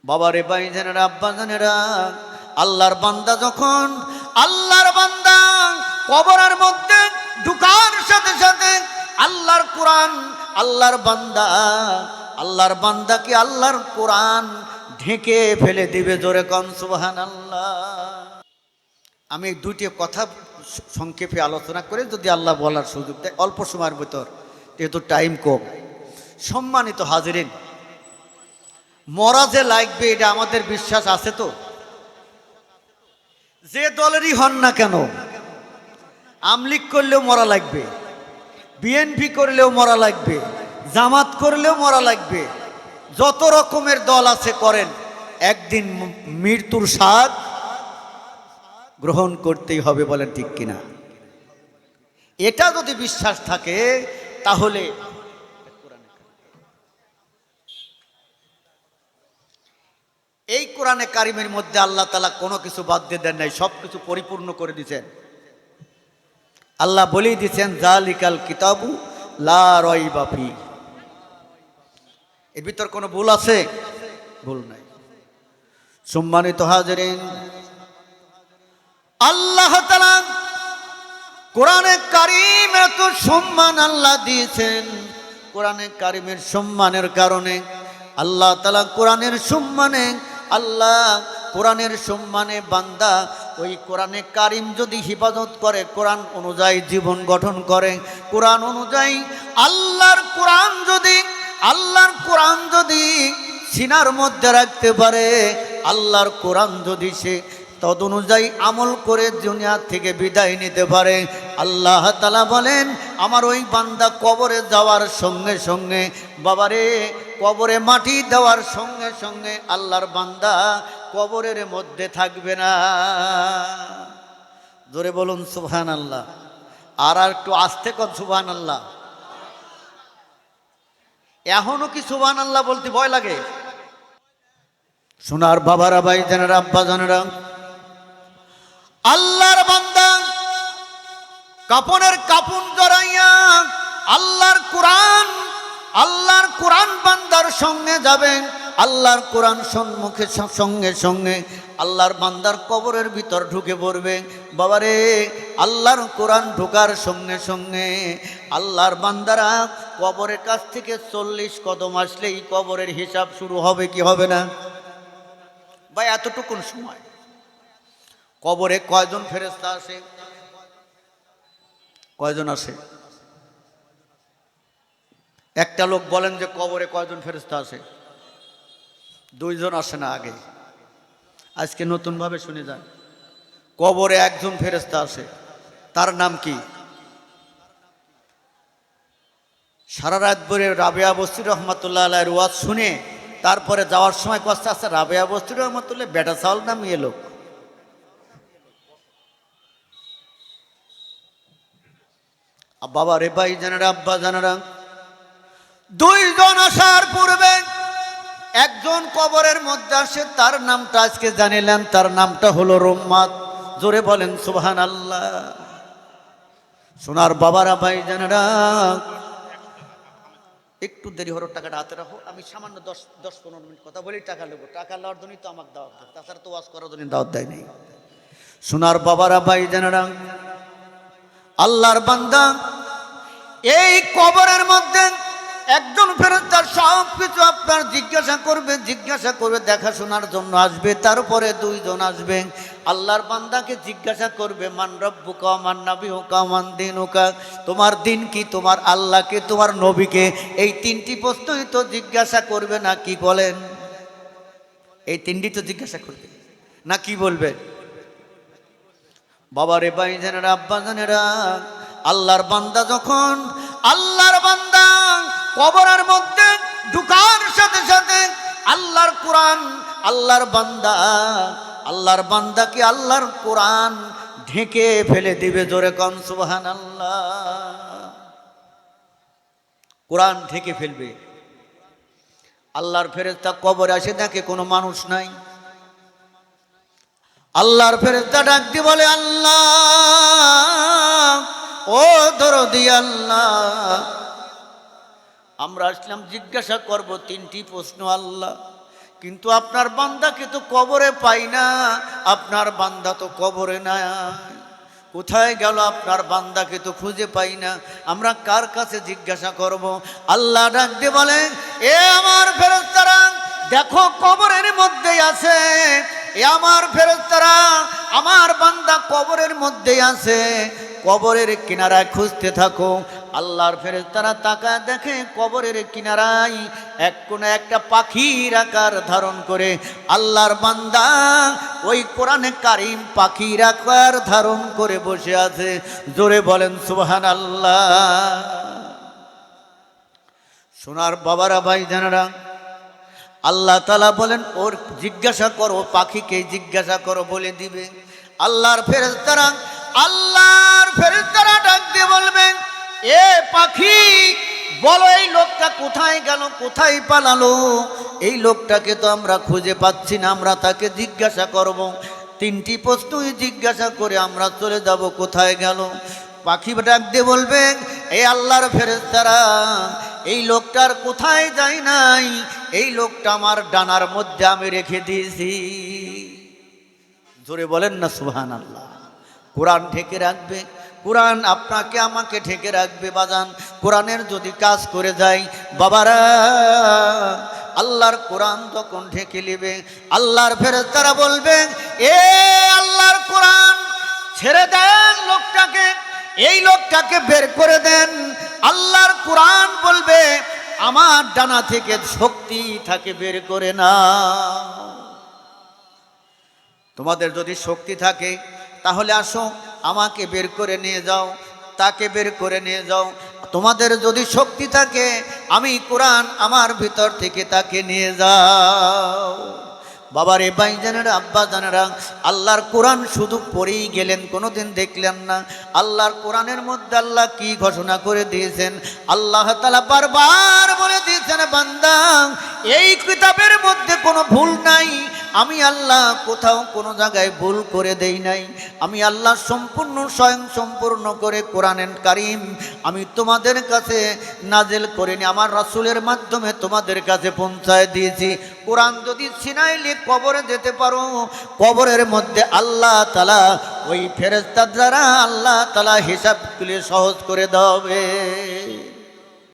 বাবারে ভাইজানেরা আব্বাজানেরা, আল্লাহর বান্দা যখন আল্লাহর বান্দা কবরের মধ্যে ঢুকার সাথে সাথে আল্লাহর কোরআন, আল্লাহর বান্দাকে আল্লাহর কোরআন ঢেকে ফেলে দিবে। জোরে কম সুবহানাল্লাহ। আমি দুটি কথা সংক্ষেপে আলোচনা করে যদি আল্লাহ বলার সুযোগ দেয় অল্প সময়ের ভিতর, যেহেতু টাইম কম। সম্মানিত হাজিরিন, মরা যে লাগবে এটা আমাদের বিশ্বাস আছে তো? যে দলেরই হন না কেন, আমলিগ করলেও মরা লাগবে, বিএনপি করলেও মরা লাগবে, জামাত করলেও মরা লাগবে, যত রকমের দল আছে করেন, একদিন মৃত্যুর স্বাদ গ্রহণ করতেই হবে। বলেন ঠিক কিনা? এটা যদি বিশ্বাস থাকে তাহলে এই কোরআনে কারিমের মধ্যে আল্লাহ তাআলা কোনো কিছু বাদ দিয়ে দেন নাই, সব কিছু পরিপূর্ণ করে দিয়েছেন। আল্লাহ বলেই দিয়েছেন জালিকাল কিতাবু লা রাইবা ফি। এর ভিতর কোনো ভুল আছে? ভুল নাই। সম্মানিত হাজিরিন, আল্লাহ তাআলা কোরআনে কারিম এত সম্মান আল্লাহ দিয়েছেন। কোরআনে কারিমের সম্মানের কারণে আল্লাহ তাআলা কোরআনের সম্মানে বান্দা ওই কোরআনে কারিম যদি হিফাজত করে, কোরআন অনুযায়ী জীবন গঠন করে, কোরআন অনুযায়ী আল্লাহর কোরআন যদি সিনার মধ্যে রাখতে পারে, আল্লাহর কোরআন যদি সে তদ অনুযায়ী আমল করে দুনিয়া থেকে বিদায় নিতে পারে, আল্লাহ তাআলা বলেন আমার ওই বান্দা কবরে যাওয়ার সঙ্গে সঙ্গে, বাবারে কবরে মাটি দেওয়ার সঙ্গে সঙ্গে আল্লাহর বান্দা কবরের মধ্যে থাকবে না। জোরে বলুন সুবহানাল্লাহ। আর একটু আস্তে কর সুবহানাল্লাহ। এখনো কি সুবহানাল্লাহ বলতে ভয় লাগে? সোনার বাবারা, ভাইজানেরা, আব্বাজানেরা, আল্লাহর বান্দা কাপনের কাপন জড়াইয়া আল্লাহর কোরআন বান্দার সঙ্গে যাবেন। আল্লাহর কোরআন সম্মুখে সঙ্গে সঙ্গে আল্লাহর বান্দার কবরের ভিতর ঢুকে পড়বে। বাবারে, আল্লাহর কোরআন ঢোকার সঙ্গে সঙ্গে আল্লাহর বান্দারা কবরের কাছ থেকে 40 কদম আসলেই কবরের হিসাব শুরু হবে কি হবে না? ভাই, এতটুকুন সময় কবরে কয়জন ফেরেশতা আসে? কয়জন আসে? একটা লোক বলেন যে কবরে কয়জন ফেরেশতা আসে? 2 জন আসে না আগে? আজকে নতুন ভাবে শুনে যান, কবরে একজন ফেরেশতা আসে। তার নাম কি? সারা রাত ভরে রাবেয়া বস্তি রহমাতুল্লাহ আলাইহির ওয়াজ শুনে তারপরে যাওয়ার সময় কষ্ট আছে, রাবেয়া বস্তি রহমাতুল্লাহ বেটা চাউল নামিয়ে লোক। বাবা রে, ভাই জানারা, আব্বা জানারা, 2 জন আসার পূর্বে একজন কবরের মধ্যে আসে। তার নামটা আজকে জানিলেন, তার নামটা হলো রহমত। জোরে বলেন সুবহানাল্লাহ। সোনার বাবারা, ভাই জানারা, একটু দেরি হলো, টাকাটা হাতে রাখো। আমি সামান্য 10-15 মিনিট কথা বলেই টাকা নেবো। টাকা নেওয়ার জন্যই তো আমাকে দাওয়াত দেয়, তাছাড়া তো ওয়াজ করার জন্য দাওয়াত দেয় নাই। সোনার বাবারা, ভাই জানারা, আল্লাহর বান্দা এই কবরের মধ্যে একজন ফেরেশতা সব কিছু আপনার জিজ্ঞাসা করবে, দেখাশোনার জন্য আসবে। তারপরে 2 জন আসবে, আল্লাহর বান্দাকে জিজ্ঞাসা করবে মান রব্বুকা, মান নাবিয়ুকা, মান দীনুকা, তোমার দিন কি, তোমার আল্লাহকে, তোমার নবীকে। এই 3টি প্রশ্নই তো জিজ্ঞাসা করবে না কি বলেন? এই 3টি তো জিজ্ঞাসা করবে না কি বলবে? বাবারে, ভাইজানেরা, আব্বাজানেরা, আল্লাহর বান্দা যখন কবরের মধ্যে ঢুকার সাথে সাথে আল্লাহর কোরআন, আল্লাহর বান্দাকে আল্লাহর কোরআন ঢেকে ফেলে দিবে। জোরে কম সুবহানাল্লাহ। কোরআন ঢেকে ফেলবে। আল্লাহর ফেরেশতা কবরে আসে, দেখে কোনো মানুষ নাই। আল্লাহর ফেরেশতা ডাক দিয়ে বলে আল্লাহ, ও দরদি আল্লাহ, আমরা আসলাম জিজ্ঞাসা করব 3টি প্রশ্ন। আল্লাহ কিন্তু আপনার বান্দাকে তো কবরে পাই না, আপনার বান্দা তো কবরে নাই। কোথায় গেল আপনার বান্দাকে তো খুঁজে পাই না, আমরা কার কাছে জিজ্ঞাসা করব? আল্লাহ ডাক দিয়ে বলেন, এ আমার ফেরেশতারা, দেখো কবরের মধ্যেই আছে। এ আমার ফেরেশতারা, আমার বান্দা কবরের মধ্যেই আছে, কবরের কিনারায় খুঁজতে থাকো। আল্লাহর ফেরেশতারা তাকায় দেখে কবরের কিনারায় এক কোণে একটা পাখির আকার ধারণ করে আল্লাহর বান্দা ওই কোরআনে কারিম পাখির আকার ধারণ করে বসে আছে। জোরে বলেন সুবহানাল্লাহ। সোনার বাবারা, ভাই জানারা, আল্লাহ তাআলা বলেন ওর জিজ্ঞাসা করো, পাখিকে জিজ্ঞাসা করো, বলে দিবে। আল্লাহর ফেরেশতারা ডাক দিয়ে বলবেন, এ পাখি বলো এই লোকটা কোথায় গেল, কোথায় পালালো? এই লোকটাকে তো আমরা খুঁজে পাচ্ছি না, আমরা তাকে জিজ্ঞাসা করব। তিনটি প্রশ্নই জিজ্ঞাসা করে আমরা চলে যাব, কোথায় গেল? পাখি ডাক দিয়ে বলবেন, এই আল্লাহর ফেরেশতারা, এই লোকটার কোথায় যায় নাই, এই লোকটা আমার ডানার মধ্যে আমি রেখে দিয়েছি। জোরে বলেন না সুবহানাল্লাহ। কোরআন ঢেকে রাখবে, কোরআন আপনাকে আমাকে ঢেকে রাখবে বাজান। কোরআনের যদি কাজ করে যায় বাবারা, আল্লাহর কোরআন তখন ঢেকে নেবে। আল্লাহর ফেরেশতারা বলবেন, এ আল্লাহর কোরআন ছেড়ে দেন লোকটাকে, এই লোকটাকে বের করে দেন। আল্লাহর কোরআন বলবে, আমার ডানা থেকে শক্তি থাকে, বের করে না। তোমাদের যদি শক্তি থাকে তাহলে আসো, আমাকে বের করে নিয়ে যাও, তাকে বের করে নিয়ে যাও। তোমাদের যদি শক্তি থাকে, আমি কোরআন আমার ভিতর থেকে তাকে নিয়ে যাও। বাবারে, ভাইজানেরা, আব্বা জানেরা, আল্লাহর কোরআন শুধু পড়েই গেলেন, কোনোদিন দেখলেন না। আল্লাহর কোরআনের মধ্যে আল্লাহ কি ঘোষণা করে দিয়েছেন? আল্লাহ তাআলা বারবার বলে দিয়েছেন, বান্দা এই কিতাবের মধ্যে কোনো ভুল নাই। আমি আল্লাহ কোথাও কোনো জায়গায় ভুল করে দেই নাই। আমি আল্লাহ সম্পূর্ণ স্বয়ং সম্পূর্ণ করে কোরআনুল কারীম আমি তোমাদের কাছে নাজিল করিনি, আমার রাসূলের মাধ্যমে তোমাদের কাছে পৌঁছায় দিয়েছি। কোরআন যদি ছিনাইলে কবরে যেতে পারো, কবরের মধ্যে আল্লাহ তাআলা ওই ফেরেশতা দ্বারা আল্লাহ তাআলা হিসাব তুলে সহজ করে দেবে।